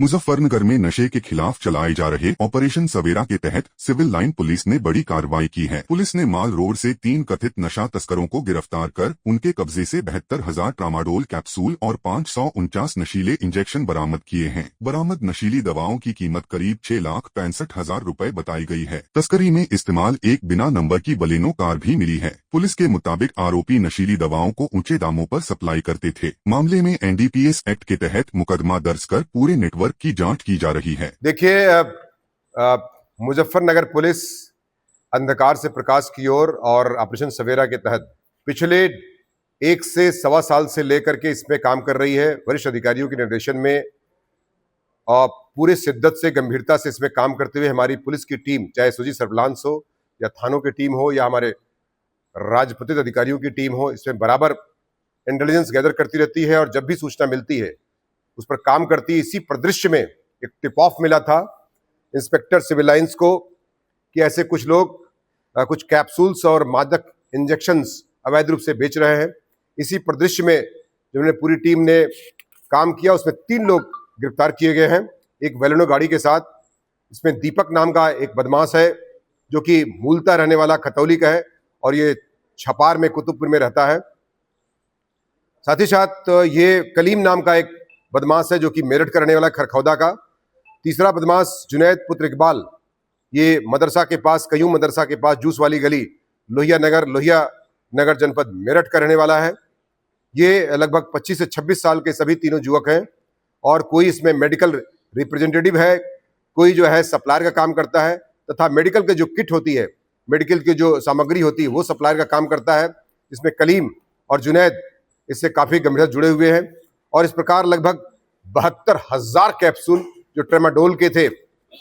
मुजफ्फरनगर में नशे के खिलाफ चलाए जा रहे ऑपरेशन सवेरा के तहत सिविल लाइन पुलिस ने बड़ी कार्रवाई की है। पुलिस ने माल रोड से 3 कथित नशा तस्करों को गिरफ्तार कर उनके कब्जे से 72,000 ट्रामाडोल कैप्सूल और 549 नशीले इंजेक्शन बरामद किए हैं। बरामद नशीली दवाओं की कीमत करीब 6,65,000 रुपए बताई गई है। तस्करी में इस्तेमाल एक बिना नंबर की बलेनो कार भी मिली है। पुलिस के मुताबिक आरोपी नशीली दवाओं को ऊंचे दामों पर सप्लाई करते थे। मामले में NDPS एक्ट के तहत मुकदमा दर्ज कर पूरे नेटवर्क की जांच की जा रही है। देखिए, मुजफ्फरनगर पुलिस अंधकार से प्रकाश की ओर और ऑपरेशन सवेरा के तहत पिछले 1 से सवा साल से लेकर के इसमें काम कर रही है। वरिष्ठ अधिकारियों के निर्देशन में और पूरे शिद्दत से, गंभीरता से इसमें काम करते हुए हमारी पुलिस की टीम, चाहे एसओजी सर्विलांस हो या थानों की टीम हो या हमारे राजपत्रित अधिकारियों की टीम हो, इसमें बराबर इंटेलिजेंस गैदर करती रहती है और जब भी सूचना मिलती है उस पर काम करती है। इसी परिदृश्य में एक टिप ऑफ मिला था इंस्पेक्टर सिविल लाइंस को कि ऐसे कुछ लोग कुछ कैप्सूल्स और मादक इंजेक्शंस अवैध रूप से बेच रहे हैं। इसी परिदृश्य में जिन्होंने पूरी टीम ने काम किया, उसमें 3 लोग गिरफ्तार किए गए हैं एक वेलेनो गाड़ी के साथ। इसमें दीपक नाम का एक बदमाश है जो कि मूलतः रहने वाला खतौली का है और ये छपार में कुतुबपुर में रहता है। साथ ही साथ ये कलीम नाम का एक बदमाश है जो कि मेरठ का रहने वाला खरखौदा का। तीसरा बदमाश जुनैद पुत्र इकबाल, ये मदरसा के पास, कयूम मदरसा के पास जूस वाली गली, लोहिया नगर जनपद मेरठ का रहने वाला है। ये लगभग 25 से 26 साल के सभी तीनों युवक हैं और कोई इसमें मेडिकल रिप्रेजेंटेटिव है, कोई जो है सप्लायर का काम करता है तथा मेडिकल की जो किट होती है, मेडिकल की जो सामग्री होती है वो सप्लायर का काम करता है। इसमें कलीम और जुनैद इससे काफ़ी गंभीरता जुड़े हुए हैं और इस प्रकार लगभग 72,000 कैप्सूल जो ट्रामाडोल के थे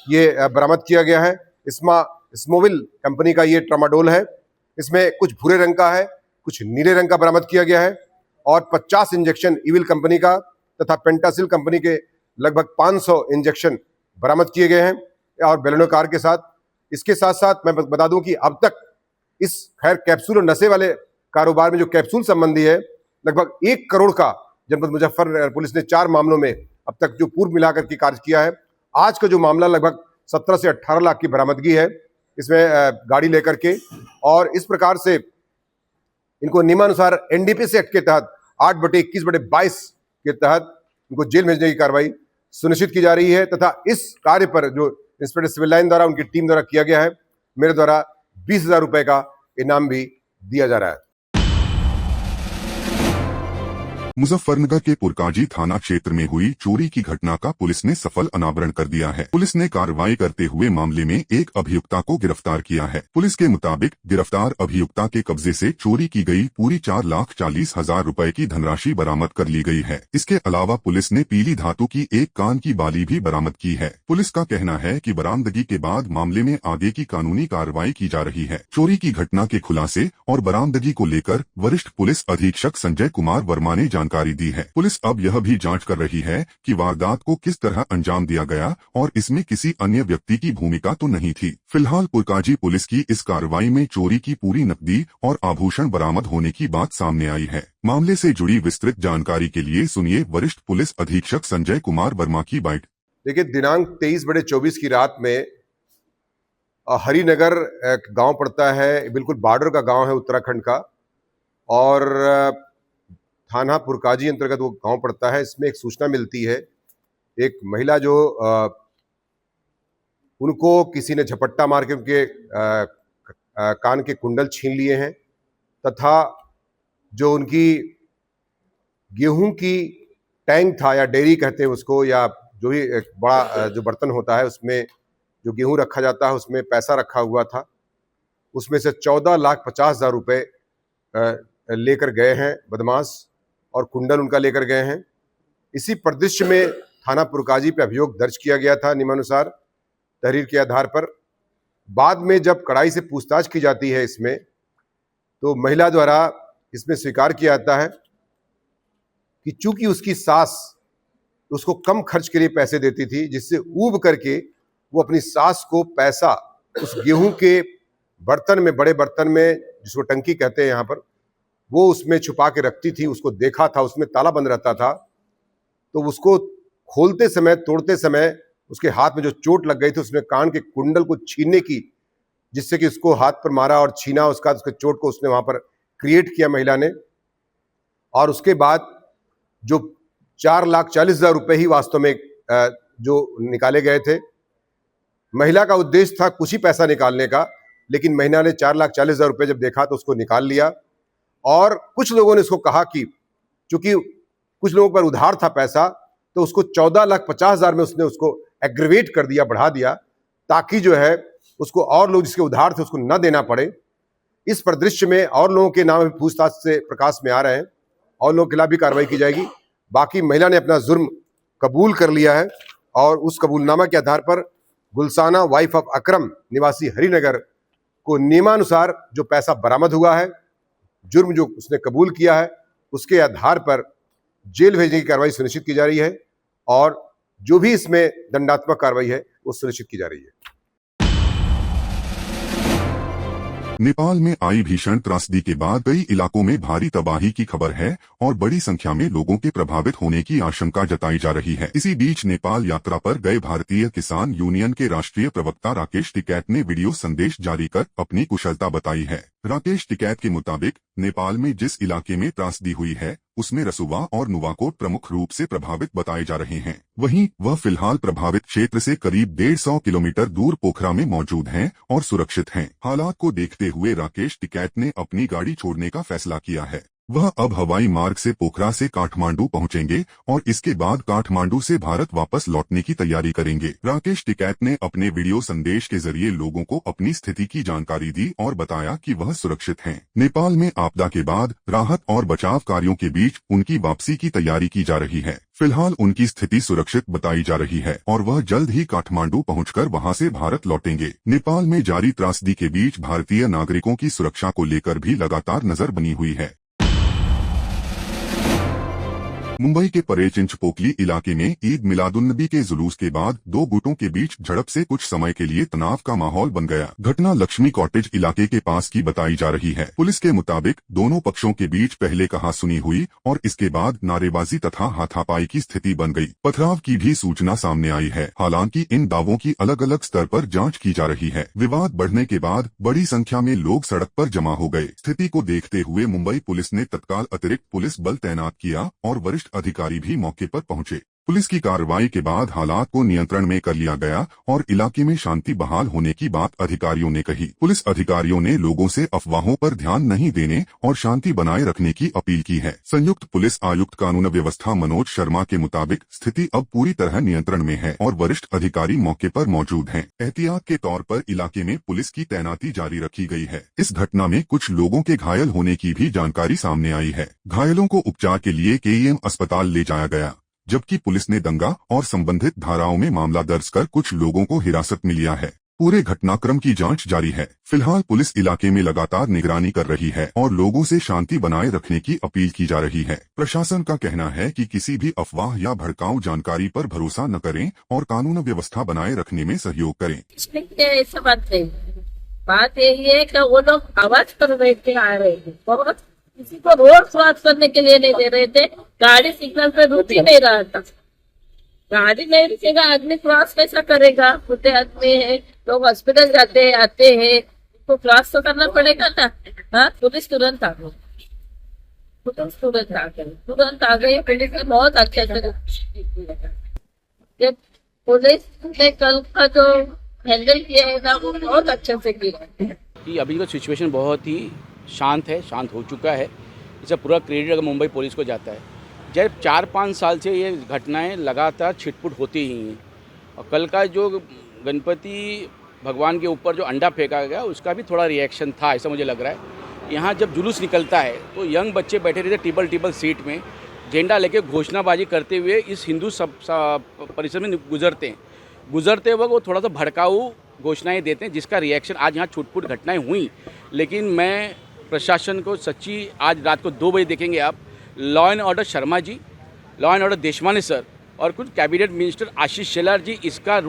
ये बरामद किया गया है। स्मोविल कंपनी का ये ट्रामाडोल है। इसमें कुछ भूरे रंग का है, कुछ नीले रंग का बरामद किया गया है और 50 इंजेक्शन इविल कंपनी का तथा पेंटासिल कंपनी के लगभग 500 इंजेक्शन बरामद किए गए हैं और बेलेनो कार के साथ। इसके साथ साथ मैं बता दूं कि अब तक इस खैर कैप्सूल और नशे वाले कारोबार में जो कैप्सूल संबंधी है लगभग 1 करोड़ का जनपद मुजफ्फरनगर पुलिस ने 4 मामलों में अब तक जो पूर्व मिलाकर के कार्य किया है। आज का जो मामला लगभग 17 से 18 लाख की बरामदगी है इसमें गाड़ी लेकर के, और इस प्रकार से इनको नियमानुसार NDPS एक्ट के तहत 8/21/22 के तहत इनको जेल भेजने की कार्रवाई सुनिश्चित की जा रही है तथा इस कार्य पर जो इंस्पेक्टर सिविल लाइन द्वारा, उनकी टीम द्वारा किया गया है, मेरे द्वारा 20,000 रुपए का इनाम भी दिया जा रहा है। मुजफ्फरनगर के पुरकाजी थाना क्षेत्र में हुई चोरी की घटना का पुलिस ने सफल अनावरण कर दिया है। पुलिस ने कार्रवाई करते हुए मामले में एक अभियुक्ता को गिरफ्तार किया है। पुलिस के मुताबिक गिरफ्तार अभियुक्ता के कब्जे से चोरी की गई पूरी 4,40,000 रुपए की धनराशि बरामद कर ली गई है। इसके अलावा पुलिस ने पीली धातु की एक कान की बाली भी बरामद की है। पुलिस का कहना है कि बरामदगी के बाद मामले में आगे की कानूनी कार्रवाई की जा रही है। चोरी की घटना के खुलासे और बरामदगी को लेकर वरिष्ठ पुलिस अधीक्षक संजय कुमार वर्मा ने जानकारी दी है। पुलिस अब यह भी जांच कर रही है कि वारदात को किस तरह अंजाम दिया गया और इसमें किसी अन्य व्यक्ति की भूमिका तो नहीं थी। फिलहाल पुरकाजी पुलिस की इस कार्रवाई में चोरी की पूरी नकदी और आभूषण बरामद होने की बात सामने आई है। मामले से जुड़ी विस्तृत जानकारी के लिए सुनिए वरिष्ठ पुलिस अधीक्षक संजय कुमार वर्मा की बाइट। देखिए, दिनांक 23/24 की रात में हरिनगर एक गांव पड़ता है, बिल्कुल बॉर्डर का गांव है उत्तराखंड का, और थाना पुरकाजी अंतर्गत वो गांव पड़ता है। इसमें एक सूचना मिलती है, एक महिला जो उनको किसी ने झपट्टा मार के उनके कान के कुंडल छीन लिए हैं तथा जो उनकी गेहूं की टैंक था या डेयरी कहते हैं उसको, या जो भी एक बड़ा जो बर्तन होता है उसमें जो गेहूं रखा जाता है उसमें पैसा रखा हुआ था। उसमें से 14,50,000 रुपए लेकर गए हैं बदमाश और कुंडल उनका लेकर गए हैं। इसी परिदृश्य में थाना पुरकाजी पे अभियोग दर्ज किया गया था नियमानुसार तहरीर के आधार पर। बाद में जब कड़ाई से पूछताछ की जाती है इसमें, तो महिला द्वारा इसमें स्वीकार किया जाता है कि चूंकि उसकी सास उसको कम खर्च के लिए पैसे देती थी, जिससे ऊब करके वो अपनी सास को पैसा उस गेहूं के बर्तन में, बड़े बर्तन में जिसको टंकी कहते हैं यहाँ पर, वो उसमें छुपा के रखती थी। उसको देखा था, उसमें ताला बंद रहता था, तो उसको खोलते समय, तोड़ते समय उसके हाथ में जो चोट लग गई थी, उसने कान के कुंडल को छीनने की, जिससे कि उसको हाथ पर मारा और छीना, उसके चोट को उसने वहां पर क्रिएट किया महिला ने। और उसके बाद जो 4,40,000 रुपए ही वास्तव में जो निकाले गए थे। महिला का उद्देश्य था कुछ ही पैसा निकालने का, लेकिन महिला ने 4,40,000 रुपए जब देखा तो उसको निकाल लिया। और कुछ लोगों ने उसको कहा कि चूंकि कुछ लोगों पर उधार था पैसा, तो उसको 14,50,000 में उसने उसको एग्रीवेट कर दिया, बढ़ा दिया, ताकि जो है उसको और लोग जिसके उधार थे उसको न देना पड़े। इस परिदृश्य में और लोगों के नाम पूछताछ से प्रकाश में आ रहे हैं और लोगों के खिलाफ भी कार्रवाई की जाएगी। बाकी महिला ने अपना जुर्म कबूल कर लिया है और उस कबूलनामा के आधार पर गुलसाना वाइफ ऑफ अकरम निवासी हरिनगर को नियमानुसार जो पैसा बरामद हुआ है, जुर्म जो उसने कबूल किया है, उसके आधार पर जेल भेजने की कार्रवाई सुनिश्चित की जा रही है और जो भी इसमें दंडात्मक कार्रवाई है वो सुनिश्चित की जा रही है। नेपाल में आई भीषण त्रासदी के बाद कई इलाकों में भारी तबाही की खबर है और बड़ी संख्या में लोगों के प्रभावित होने की आशंका जताई जा रही है। इसी बीच नेपाल यात्रा पर गए भारतीय किसान यूनियन के राष्ट्रीय प्रवक्ता राकेश टिकैत ने वीडियो संदेश जारी कर अपनी कुशलता बताई है। राकेश टिकैत के मुताबिक नेपाल में जिस इलाके में त्रासदी हुई है उसमें रसुवा और नुवाकोट प्रमुख रूप से प्रभावित बताए जा रहे हैं। वहीं वह फिलहाल प्रभावित क्षेत्र से करीब 150 किलोमीटर दूर पोखरा में मौजूद हैं और सुरक्षित हैं। हालात को देखते हुए राकेश टिकैत ने अपनी गाड़ी छोड़ने का फैसला किया है। वह अब हवाई मार्ग से पोखरा से काठमांडू पहुंचेंगे और इसके बाद काठमांडू से भारत वापस लौटने की तैयारी करेंगे। राकेश टिकैत ने अपने वीडियो संदेश के जरिए लोगों को अपनी स्थिति की जानकारी दी और बताया कि वह सुरक्षित हैं। नेपाल में आपदा के बाद राहत और बचाव कार्यों के बीच उनकी वापसी की तैयारी की जा रही है। फिलहाल उनकी स्थिति सुरक्षित बताई जा रही है और वह जल्द ही काठमांडू पहुंचकर वहां से भारत लौटेंगे। नेपाल में जारी त्रासदी के बीच भारतीय नागरिकों की सुरक्षा को लेकर भी लगातार नजर बनी हुई है। मुंबई के परे चिंचपोकली इलाके में ईद मिलादुन्नबी के जुलूस के बाद दो गुटों के बीच झड़प से कुछ समय के लिए तनाव का माहौल बन गया। घटना लक्ष्मी कॉटेज इलाके के पास की बताई जा रही है। पुलिस के मुताबिक दोनों पक्षों के बीच पहले कहासुनी हुई और इसके बाद नारेबाजी तथा हाथापाई की स्थिति बन गई। पथराव की भी सूचना सामने आई है। हालांकि इन दावों की अलग अलग स्तर पर जांच की जा रही है। विवाद बढ़ने के बाद बड़ी संख्या में लोग सड़क पर जमा हो गए। स्थिति को देखते हुए मुंबई पुलिस ने तत्काल अतिरिक्त पुलिस बल तैनात किया और वरिष्ठ अधिकारी भी मौके पर पहुंचे। पुलिस की कार्रवाई के बाद हालात को नियंत्रण में कर लिया गया और इलाके में शांति बहाल होने की बात अधिकारियों ने कही। पुलिस अधिकारियों ने लोगों से अफवाहों पर ध्यान नहीं देने और शांति बनाए रखने की अपील की है। संयुक्त पुलिस आयुक्त कानून व्यवस्था मनोज शर्मा के मुताबिक स्थिति अब पूरी तरह नियंत्रण में है और वरिष्ठ अधिकारी मौके पर मौजूद हैं। एहतियात के तौर पर इलाके में पुलिस की तैनाती जारी रखी गई है। इस घटना में कुछ लोगों के घायल होने की भी जानकारी सामने आई है। घायलों को उपचार के लिए केईएम अस्पताल ले जाया गया, जबकि पुलिस ने दंगा और संबंधित धाराओं में मामला दर्ज कर कुछ लोगों को हिरासत में लिया है। पूरे घटनाक्रम की जांच जारी है। फिलहाल पुलिस इलाके में लगातार निगरानी कर रही है और लोगों से शांति बनाए रखने की अपील की जा रही है। प्रशासन का कहना है कि किसी भी अफवाह या भड़काऊ जानकारी पर भरोसा न करें और कानून व्यवस्था बनाए रखने में सहयोग करें। ऐसा बात यही है कि वो लोग आवाज कर रहे थे, आ रहे थे, बहुत किसी को रोड क्रॉस करने के लिए नहीं दे रहे थे। गाड़ी सिग्नल पे रुक ही नहीं रहा था। गाड़ी नहीं रुकेगा, आदमी क्रॉस कैसा करेगा? बुढ़े आदमी है, लोग हॉस्पिटल जाते हैं, आते हैं, तो क्रॉस तो करना पड़ेगा ना। हाँ, पुलिस तुरंत आ गई, पुलिस तुरंत आ गई। पुलिस ने बहुत अच्छे से, पुलिस ने कल का जो हैंडल किया है ना, वो बहुत अच्छे से किया। अभी का सिचुएशन बहुत ही शांत है, शांत हो चुका है। इसका पूरा क्रेडिट अगर मुंबई पुलिस को जाता है। जब 4-5 साल से ये घटनाएं लगातार छिटपुट होती ही हैं और कल का जो गणपति भगवान के ऊपर जो अंडा फेंका गया उसका भी थोड़ा रिएक्शन था, ऐसा मुझे लग रहा है। यहाँ जब जुलूस निकलता है तो यंग बच्चे बैठे रहते टेबल सीट में, झंडा लेके घोषणाबाजी करते हुए इस हिंदू परिसर में गुजरते वक्त वो थोड़ा सा भड़काऊ घोषणाएँ देते हैं, जिसका रिएक्शन आज यहाँ छुटपुट घटनाएँ हुई। लेकिन मैं प्रशासन को सच्ची, आज रात को 2 बजे देखेंगे आप, law and order Sharma ji, law and order Deshmane sir और कुछ कैबिनेट मिनिस्टर आशीष शेलार जी इसका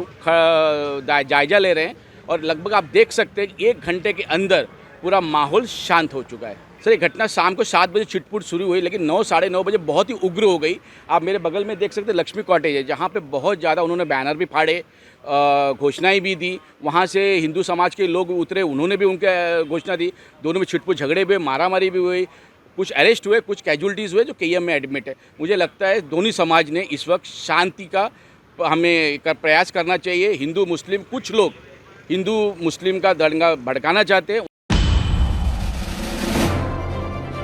जायजा ले रहे हैं और लगभग आप देख सकते हैं 1 घंटे के अंदर पूरा माहौल शांत हो चुका है। सर ये घटना शाम को 7 बजे छिटपुट शुरू हुई, लेकिन 9 साढ़े 9 बजे बहुत ही उग्र हो गई। आप मेरे बगल में देख सकते हैं लक्ष्मी कॉटेज है, जहाँ पे बहुत ज़्यादा उन्होंने बैनर भी फाड़े, घोषणाएं भी दी। वहाँ से हिंदू समाज के लोग उतरे, उन्होंने भी उनके घोषणा दी। दोनों में छिटपुट झगड़े हुए, मारामारी भी हुई, कुछ अरेस्ट हुए, कुछ कैजुअलिटीज़ हुए जो KM में एडमिट है। मुझे लगता है दोनों समाज ने इस वक्त शांति का हमें प्रयास करना चाहिए। हिंदू मुस्लिम, कुछ लोग हिंदू मुस्लिम का दंगा भड़काना चाहते हैं।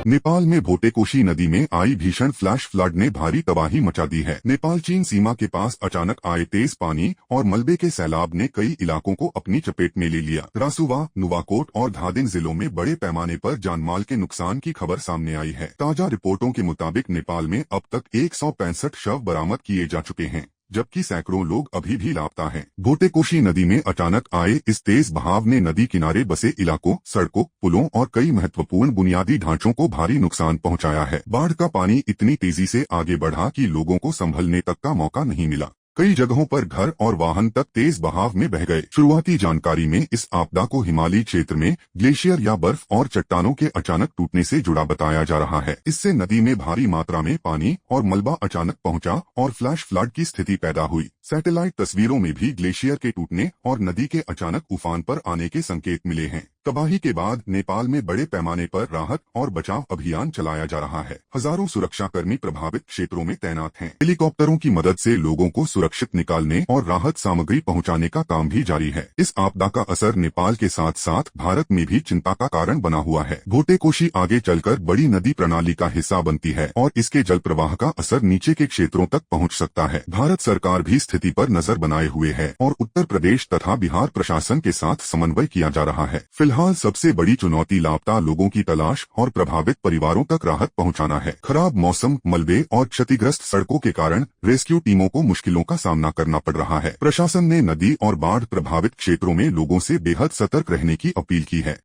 नेपाल में भोटेकोशी नदी में आई भीषण फ्लैश फ्लड ने भारी तबाही मचा दी है। नेपाल चीन सीमा के पास अचानक आए तेज पानी और मलबे के सैलाब ने कई इलाकों को अपनी चपेट में ले लिया। रासुवा, नुवाकोट और धादिङ जिलों में बड़े पैमाने पर जानमाल के नुकसान की खबर सामने आई है। ताजा रिपोर्टों के मुताबिक नेपाल में अब तक 165 शव बरामद किए जा चुके हैं, जबकि सैकड़ों लोग अभी भी लापता हैं। भोटेकोशी नदी में अचानक आए इस तेज बहाव ने नदी किनारे बसे इलाकों, सड़कों, पुलों और कई महत्वपूर्ण बुनियादी ढांचों को भारी नुकसान पहुंचाया है। बाढ़ का पानी इतनी तेजी से आगे बढ़ा कि लोगों को संभलने तक का मौका नहीं मिला। कई जगहों पर घर और वाहन तक तेज बहाव में बह गए। शुरुआती जानकारी में इस आपदा को हिमालयी क्षेत्र में ग्लेशियर या बर्फ और चट्टानों के अचानक टूटने से जुड़ा बताया जा रहा है। इससे नदी में भारी मात्रा में पानी और मलबा अचानक पहुंचा और फ्लैश फ्लड की स्थिति पैदा हुई। सैटेलाइट तस्वीरों में भी ग्लेशियर के टूटने और नदी के अचानक उफान पर आने के संकेत मिले हैं। तबाही के बाद नेपाल में बड़े पैमाने पर राहत और बचाव अभियान चलाया जा रहा है। हजारों सुरक्षाकर्मी प्रभावित क्षेत्रों में तैनात हैं। हेलीकॉप्टरों की मदद से लोगों को सुरक्षित निकालने और राहत सामग्री पहुंचाने का काम भी जारी है। इस आपदा का असर नेपाल के साथ साथ भारत में भी चिंता का कारण बना हुआ है। भोटेकोशी आगे चलकर बड़ी नदी प्रणाली का हिस्सा बनती है और इसके जल प्रवाह का असर नीचे के क्षेत्रों तक पहुंच सकता है। भारत सरकार भी स्थिति पर नजर बनाए हुए है और उत्तर प्रदेश तथा बिहार प्रशासन के साथ समन्वय किया जा रहा है। फिलहाल सबसे बड़ी चुनौती लापता लोगों की तलाश और प्रभावित परिवारों तक राहत पहुंचाना है। खराब मौसम, मलबे और क्षतिग्रस्त सड़कों के कारण रेस्क्यू टीमों को मुश्किलों का सामना करना पड़ रहा है। प्रशासन ने नदी और बाढ़ प्रभावित क्षेत्रों में लोगों से बेहद सतर्क रहने की अपील की है।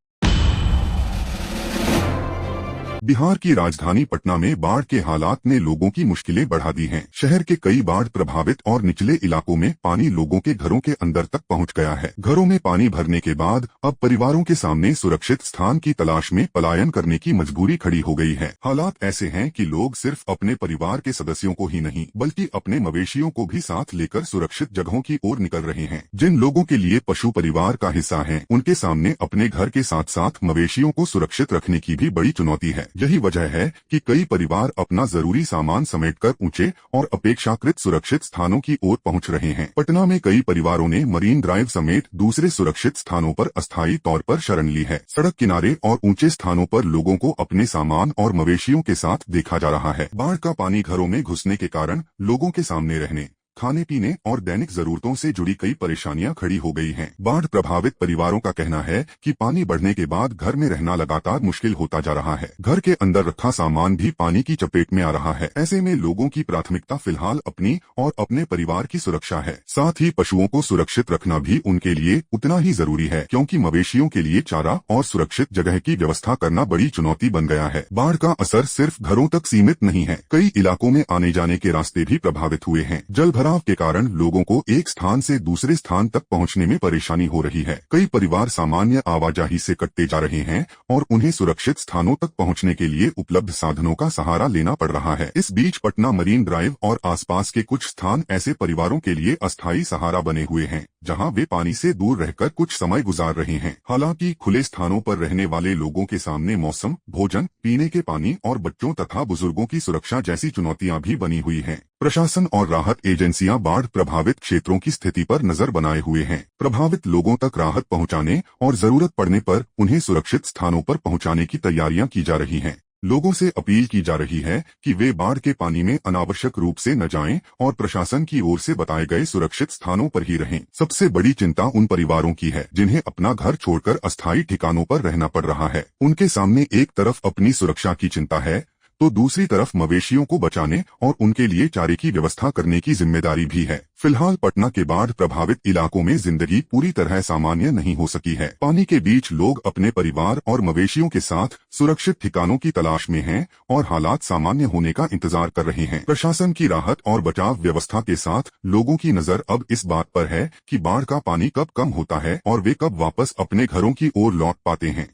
बिहार की राजधानी पटना में बाढ़ के हालात ने लोगों की मुश्किलें बढ़ा दी हैं। शहर के कई बाढ़ प्रभावित और निचले इलाकों में पानी लोगों के घरों के अंदर तक पहुंच गया है। घरों में पानी भरने के बाद अब परिवारों के सामने सुरक्षित स्थान की तलाश में पलायन करने की मजबूरी खड़ी हो गई है। हालात ऐसे हैं कि लोग सिर्फ अपने परिवार के सदस्यों को ही नहीं बल्कि अपने मवेशियों को भी साथ लेकर सुरक्षित जगहों की ओर निकल रहे हैं। जिन लोगों के लिए पशु परिवार का हिस्सा है, उनके सामने अपने घर के साथ साथ मवेशियों को सुरक्षित रखने की भी बड़ी चुनौती है। यही वजह है कि कई परिवार अपना जरूरी सामान समेटकर ऊंचे और अपेक्षाकृत सुरक्षित स्थानों की ओर पहुंच रहे हैं। पटना में कई परिवारों ने मरीन ड्राइव समेत दूसरे सुरक्षित स्थानों पर अस्थायी तौर पर शरण ली है। सड़क किनारे और ऊंचे स्थानों पर लोगों को अपने सामान और मवेशियों के साथ देखा जा रहा है। बाढ़ का पानी घरों में घुसने के कारण लोगों के सामने रहने, खाने पीने और दैनिक जरूरतों से जुड़ी कई परेशानियां खड़ी हो गई हैं। बाढ़ प्रभावित परिवारों का कहना है कि पानी बढ़ने के बाद घर में रहना लगातार मुश्किल होता जा रहा है। घर के अंदर रखा सामान भी पानी की चपेट में आ रहा है। ऐसे में लोगों की प्राथमिकता फिलहाल अपनी और अपने परिवार की सुरक्षा है। साथ ही पशुओं को सुरक्षित रखना भी उनके लिए उतना ही जरूरी है, क्योंकि मवेशियों के लिए चारा और सुरक्षित जगह की व्यवस्था करना बड़ी चुनौती बन गया है। बाढ़ का असर सिर्फ घरों तक सीमित नहीं है, कई इलाकों में आने जाने के रास्ते भी प्रभावित हुए हैं। जल भराव के कारण लोगों को एक स्थान से दूसरे स्थान तक पहुंचने में परेशानी हो रही है। कई परिवार सामान्य आवाजाही से कटते जा रहे हैं और उन्हें सुरक्षित स्थानों तक पहुंचने के लिए उपलब्ध साधनों का सहारा लेना पड़ रहा है। इस बीच पटना मरीन ड्राइव और आसपास के कुछ स्थान ऐसे परिवारों के लिए अस्थायी सहारा बने हुए हैं, जहां वे पानी से दूर रहकर कुछ समय गुजार रहे हैं। हालांकि खुले स्थानों पर रहने वाले लोगों के सामने मौसम, भोजन, पीने के पानी और बच्चों तथा बुजुर्गों की सुरक्षा जैसी चुनौतियां भी बनी हुई हैं। प्रशासन और राहत एजेंसियां बाढ़ प्रभावित क्षेत्रों की स्थिति पर नजर बनाए हुए हैं। प्रभावित लोगों तक राहत पहुंचाने और जरूरत पड़ने पर उन्हें सुरक्षित स्थानों पर पहुंचाने की तैयारियां की जा रही हैं। लोगों से अपील की जा रही है कि वे बाढ़ के पानी में अनावश्यक रूप से न जाएं और प्रशासन की ओर से बताए गए सुरक्षित स्थानों पर ही रहें। सबसे बड़ी चिंता उन परिवारों की है जिन्हें अपना घर छोड़कर अस्थायी ठिकानों पर रहना पड़ रहा है। उनके सामने एक तरफ अपनी सुरक्षा की चिंता है तो दूसरी तरफ मवेशियों को बचाने और उनके लिए चारे की व्यवस्था करने की जिम्मेदारी भी है। फिलहाल पटना के बाढ़ प्रभावित इलाकों में जिंदगी पूरी तरह सामान्य नहीं हो सकी है। पानी के बीच लोग अपने परिवार और मवेशियों के साथ सुरक्षित ठिकानों की तलाश में हैं और हालात सामान्य होने का इंतजार कर रहे हैं। प्रशासन की राहत और बचाव व्यवस्था के साथ लोगों की नजर अब इस बात पर है कि बाढ़ का पानी कब कम होता है और वे कब वापस अपने घरों की ओर लौट पाते हैं।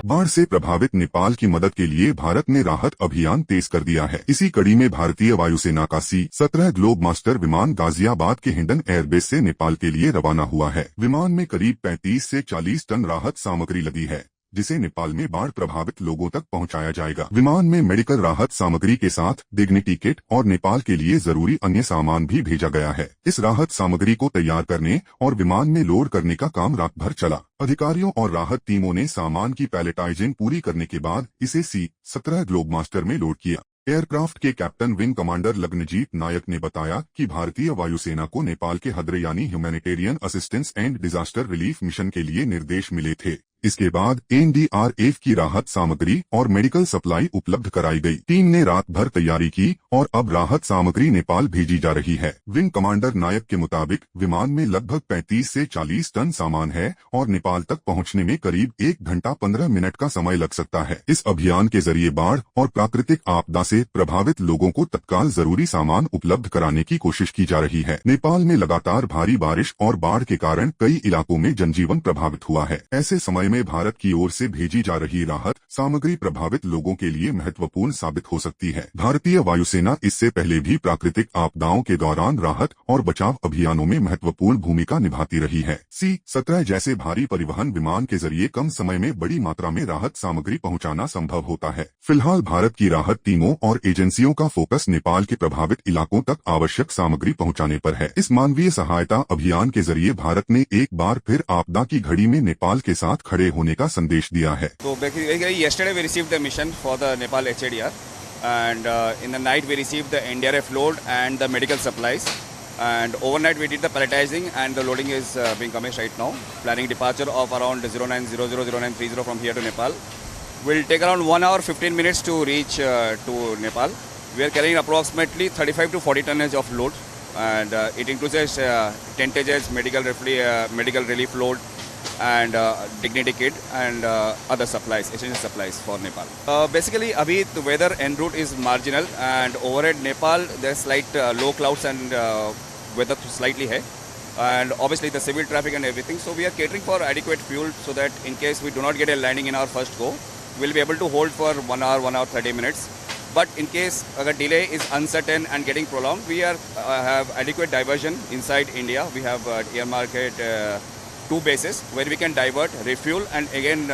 बाढ़ से प्रभावित नेपाल की मदद के लिए भारत ने राहत अभियान तेज कर दिया है। इसी कड़ी में भारतीय वायुसेना का C-17 ग्लोब मास्टर विमान गाजियाबाद के हिंडन एयरबेस से नेपाल के लिए रवाना हुआ है। विमान में करीब 35 से 40 टन राहत सामग्री लदी है, जिसे नेपाल में बाढ़ प्रभावित लोगों तक पहुंचाया जाएगा। विमान में मेडिकल राहत सामग्री के साथ डिग्निटी किट और नेपाल के लिए जरूरी अन्य सामान भी भेजा गया है। इस राहत सामग्री को तैयार करने और विमान में लोड करने का काम रात भर चला। अधिकारियों और राहत टीमों ने सामान की पैलेटाइजिंग पूरी करने के बाद इसे C-17 ग्लोब मास्टर में लोड किया। एयरक्राफ्ट के कैप्टन विंग कमांडर लग्नजीत नायक ने बताया कि भारतीय वायुसेना को नेपाल के हद्रे यानी humanitarian assistance and disaster relief mission के लिए निर्देश मिले थे। इसके बाद NDRF की राहत सामग्री और मेडिकल सप्लाई उपलब्ध कराई गई। टीम ने रात भर तैयारी की और अब राहत सामग्री नेपाल भेजी जा रही है। विंग कमांडर नायक के मुताबिक विमान में लगभग 35 से 40 टन सामान है और नेपाल तक पहुंचने में करीब 1 घंटा 15 मिनट का समय लग सकता है। इस अभियान के जरिए बाढ़ और प्राकृतिक आपदा से प्रभावित लोगों को तत्काल जरूरी सामान उपलब्ध कराने की कोशिश की जा रही है। नेपाल में लगातार भारी बारिश और बाढ़ के कारण कई इलाकों में जनजीवन प्रभावित हुआ है। ऐसे समय में भारत की ओर से भेजी जा रही राहत सामग्री प्रभावित लोगों के लिए महत्वपूर्ण साबित हो सकती है। भारतीय वायुसेना इससे पहले भी प्राकृतिक आपदाओं के दौरान राहत और बचाव अभियानों में महत्वपूर्ण भूमिका निभाती रही है। C-17 जैसे भारी परिवहन विमान के जरिए कम समय में बड़ी मात्रा में राहत सामग्री पहुंचाना संभव होता है। फिलहाल भारत की राहत टीमों और एजेंसियों का फोकस नेपाल के प्रभावित इलाकों तक आवश्यक सामग्री पहुंचाने पर है। इस मानवीय सहायता अभियान के जरिए भारत ने एक बार फिर आपदा की घड़ी में नेपाल के साथ खड़े होने का संदेश दिया है। So basically yesterday we received the mission for the Nepal HADR and in the night we received the NDRF load and the medical supplies, and overnight we did the palletizing and the loading is being commenced right now. Planning departure of around 09000930 from here to Nepal. Will take around 1 hour 15 minutes to reach to Nepal. We are carrying approximately 35 to 40 tonnage of load, and it includes tentages, medical relief load, and dignity kit and other supplies, essential supplies for Nepal. Basically abhi the weather en route is marginal, and overhead Nepal there's slight low clouds and weather slightly hai, and obviously the civil traffic and everything, so we are catering for adequate fuel so that in case we do not get a landing in our first go, we'll be able to hold for 1 hour 30 minutes. But in case agar delay is uncertain and getting prolonged, we are have adequate diversion inside India. We have earmarked 2 bases where we can divert, refuel and again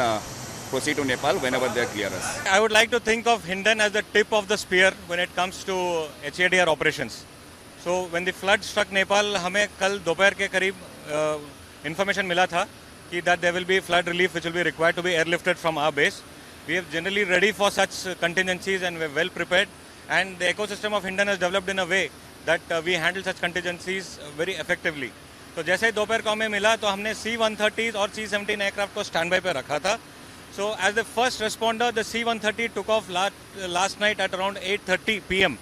proceed to Nepal whenever they clear us. I would like to think of Hindon as the tip of the spear when it comes to HADR operations. So when the flood struck Nepal, हमें कल दोपहर के करीब information मिला था कि that there will be flood relief which will be required to be airlifted from our base. We are generally ready for such contingencies and we're well prepared, and the ecosystem of Hindon has developed in a way that we handle such contingencies very effectively. तो जैसे ही दोपहर को हमें मिला तो हमने C-130 और C-17 aircraft को स्टैंड बाय पे रखा था. So as the first responder the C-130 took off last night at around 8:30 PM.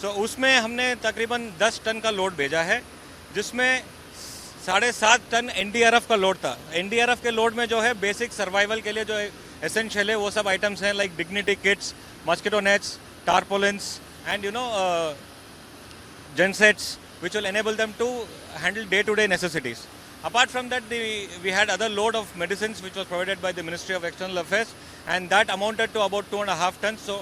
So उसमें हमने तकरीबन 10 टन का लोड भेजा है, जिसमें 7.5 टन NDRF का लोड था. NDRF के लोड में जो है बेसिक सर्वाइवल के लिए जो एसेंशियल है वो सब आइटम्स हैं, like dignity kits, mosquito nets, tarpaulins and genset which will enable them to handle day-to-day necessities. Apart from that, we had other load of medicines which was provided by the Ministry of External Affairs, and that amounted to about 2.5 tons. So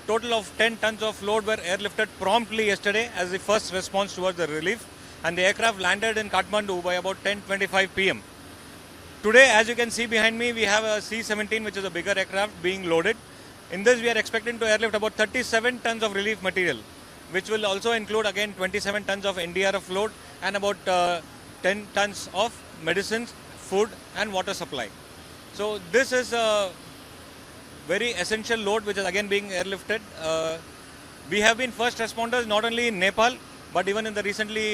total of 10 tons of load were airlifted promptly yesterday as the first response towards the relief, and the aircraft landed in Kathmandu by about 10:25 PM. Today, as you can see behind me, we have a C-17 which is a bigger aircraft being loaded. In this we are expecting to airlift about 37 tons of relief material, which will also include again 27 tons of NDRF load and about 10 tons of medicines, food and water supply. So this is a very essential load which is again being airlifted. We have been first responders not only in Nepal but even in the recently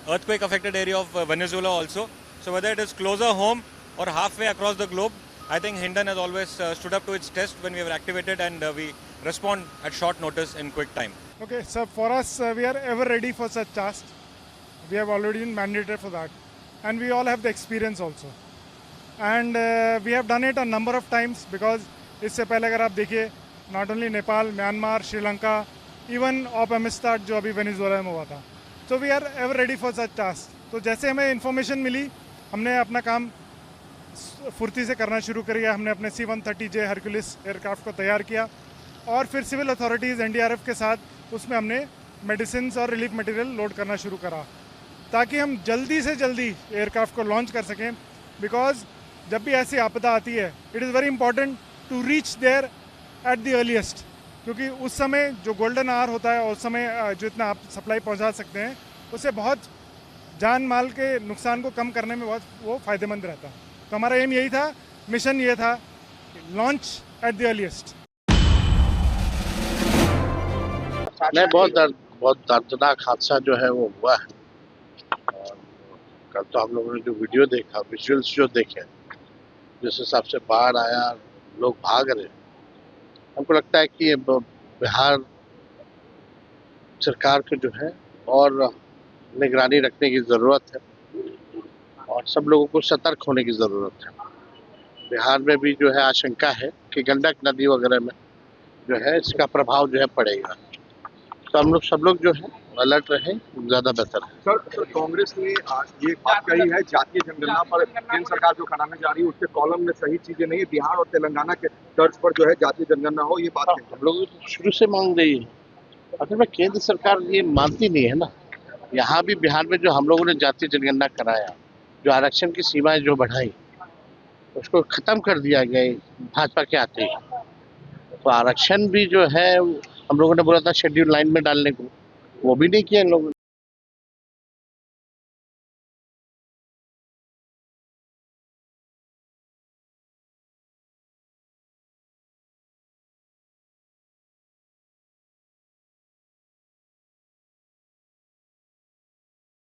earthquake affected area of Venezuela also. So whether it is closer home or halfway across the globe, I think Hindon has always stood up to its test when we were activated, and we respond at short notice in quick time. Okay, so for us, we are ever ready for such tasks. We have already been mandated for that, and we all have the experience also. And we have done it a number of times, because इससे पहले अगर आप देखिए, not only Nepal, Myanmar, Sri Lanka, even Op Amistad जो अभी Venezuela में हुआ था. So we are ever ready for such tasks. तो जैसे हमें information मिली, हमने अपना काम फुर्ती से करना शुरू किया। हमने अपने C-130J हरक्यूलिस एयरक्राफ्ट को तैयार किया और फिर सिविल अथॉरिटीज़ NDRF के साथ उसमें हमने मेडिसिन और रिलीफ मटेरियल लोड करना शुरू करा ताकि हम जल्दी से जल्दी एयरक्राफ्ट को लॉन्च कर सकें। बिकॉज जब भी ऐसी आपदा आती है it is very important to reach there at the earliest, क्योंकि उस समय जो गोल्डन आवर होता है उस समय जो इतना आप सप्लाई पहुंचा सकते हैं उससे बहुत जान माल के नुकसान को कम करने में बहुत वो फ़ायदेमंद रहता है। तो हमारा एम यही था, मिशन ये था, लॉन्च एट द अर्लीस्ट। नहीं, बहुत दर्दनाक हादसा जो है वो हुआ है। और कल तो हम लोगों ने जो वीडियो देखा, विजुअल्स जो देखे, जिस हिसाब से बाढ़ आया, लोग भाग रहे, हमको लगता है कि ये बिहार सरकार को जो है और निगरानी रखने की ज़रूरत है और सब लोगों को सतर्क होने की ज़रूरत है। बिहार में भी जो है आशंका है कि गंडक नदी वगैरह में जो है इसका प्रभाव जो है पड़ेगा, तो हम लोग सब लोग जो है अलर्ट रहे, ज़्यादा बेहतर है। सर कांग्रेस ने ये बात कही है जातीय जनगणना पर केंद्र सरकार जो कराने जा रही है उसके कॉलम में सही चीजें नहीं है, बिहार और तेलंगाना के तर्ज पर जो है जातीय जनगणना हो, ये बात हम लोग शुरू से मांग रही है। असल में केंद्र सरकार ये मानती नहीं है ना। यहाँ भी बिहार में जो हम लोगों ने जातीय जनगणना कराया, जो आरक्षण की सीमाएं जो बढ़ाई, उसको खत्म कर दिया गया भाजपा के आते ही। तो आरक्षण भी जो है हम लोगों ने बोला था शेड्यूल लाइन में डालने को, वो भी नहीं किया इन लोगों ने।